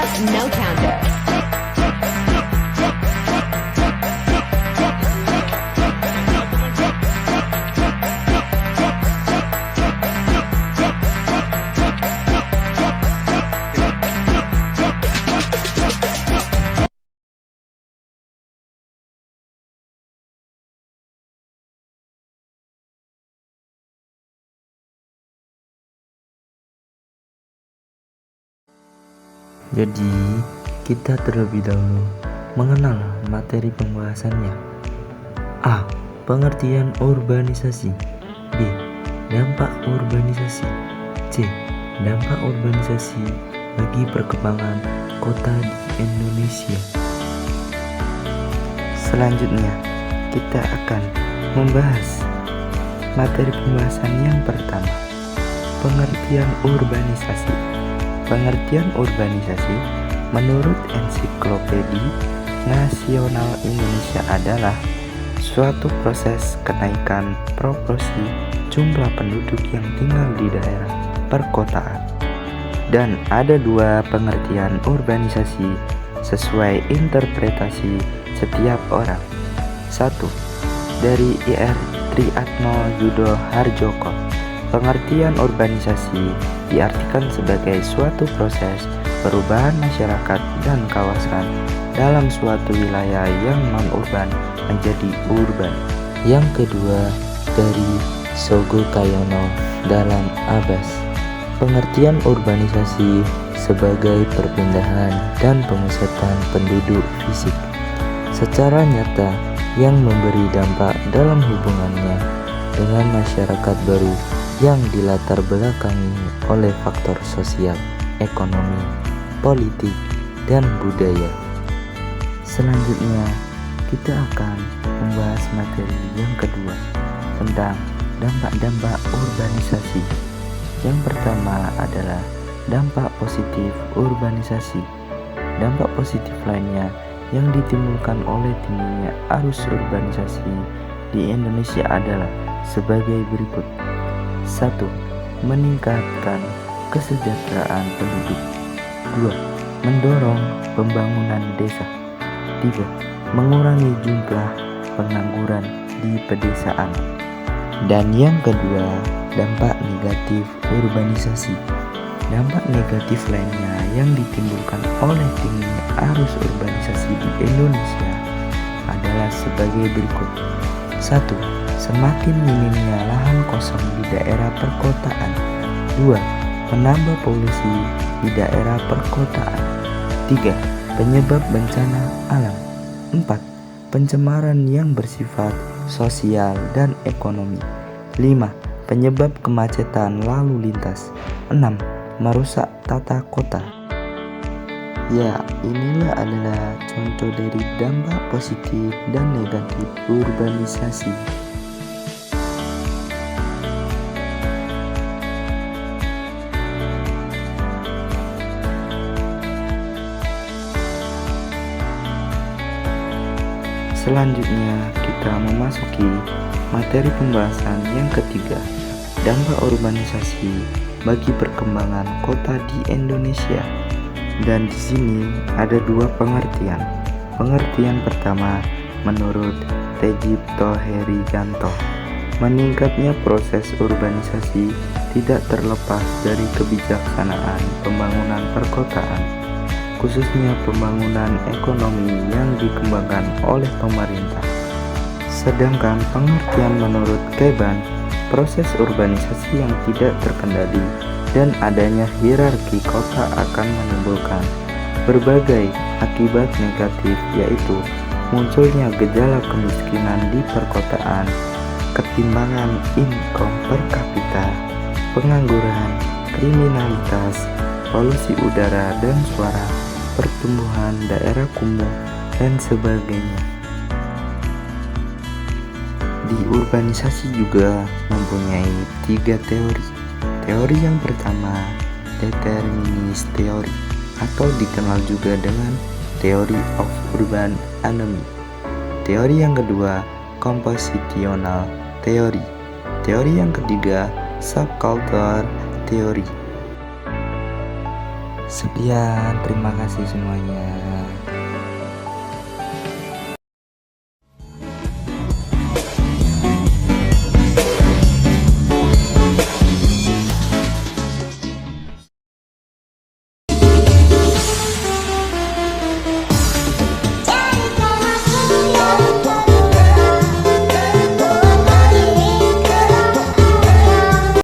up, no counter. Jadi, kita terlebih dahulu mengenal materi pembahasannya. A. Pengertian urbanisasi. B. Dampak urbanisasi. C. Dampak urbanisasi bagi perkembangan kota di Indonesia. Selanjutnya, kita akan membahas materi pembahasan yang pertama, pengertian urbanisasi. Pengertian urbanisasi menurut Ensiklopedia Nasional Indonesia adalah suatu proses kenaikan proporsi jumlah penduduk yang tinggal di daerah perkotaan. Dan ada dua pengertian urbanisasi sesuai interpretasi setiap orang. 1. Dari Ir Triatno Yudo Harjoko, pengertian urbanisasi diartikan sebagai suatu proses perubahan masyarakat dan kawasan dalam suatu wilayah yang non-urban menjadi urban. Yang kedua, dari Sogo Kayono dalam Abbas, pengertian urbanisasi sebagai perpindahan dan pemusatan penduduk fisik secara nyata yang memberi dampak dalam hubungannya dengan masyarakat baru yang dilatar belakangi oleh faktor sosial, ekonomi, politik, dan budaya. Selanjutnya, kita akan membahas materi yang kedua tentang dampak-dampak urbanisasi. Yang pertama adalah dampak positif urbanisasi. Dampak positif lainnya yang ditimbulkan oleh tingginya arus urbanisasi di Indonesia adalah sebagai berikut. 1. Meningkatkan kesejahteraan penduduk. 2. Mendorong pembangunan desa. 3. Mengurangi jumlah pengangguran di pedesaan. Dan yang kedua, dampak negatif urbanisasi. Dampak negatif lainnya yang ditimbulkan oleh tingginya arus urbanisasi di Indonesia adalah sebagai berikut. 1. Semakin minimnya lahan kosong di daerah perkotaan. 2. Menambah polusi di daerah perkotaan. 3. Penyebab bencana alam. 4. Pencemaran yang bersifat sosial dan ekonomi. 5. Penyebab kemacetan lalu lintas. 6. Merusak tata kota. Ya, inilah adalah contoh dari dampak positif dan negatif urbanisasi. Selanjutnya, kita memasuki materi pembahasan yang ketiga, dampak urbanisasi bagi perkembangan kota di Indonesia. Dan di sini ada dua pengertian. Pengertian pertama menurut Tejipto Herijanto, meningkatnya proses urbanisasi tidak terlepas dari kebijaksanaan pembangunan perkotaan, khususnya pembangunan ekonomi yang dikembangkan oleh pemerintah. Sedangkan pengertian menurut Keban, proses urbanisasi yang tidak terkendali dan adanya hierarki kota akan menimbulkan berbagai akibat negatif, yaitu munculnya gejala kemiskinan di perkotaan, ketimpangan income per kapita, pengangguran, kriminalitas, polusi udara dan suara, pertumbuhan daerah kumuh, dan sebagainya. Di urbanisasi juga mempunyai 3 teori. Teori yang pertama, determinis teori, atau dikenal juga dengan Theory of Urban Anomy. Teori yang kedua, compositional theory. Teori yang ketiga, subculture theory. Sekian, terima kasih semuanya.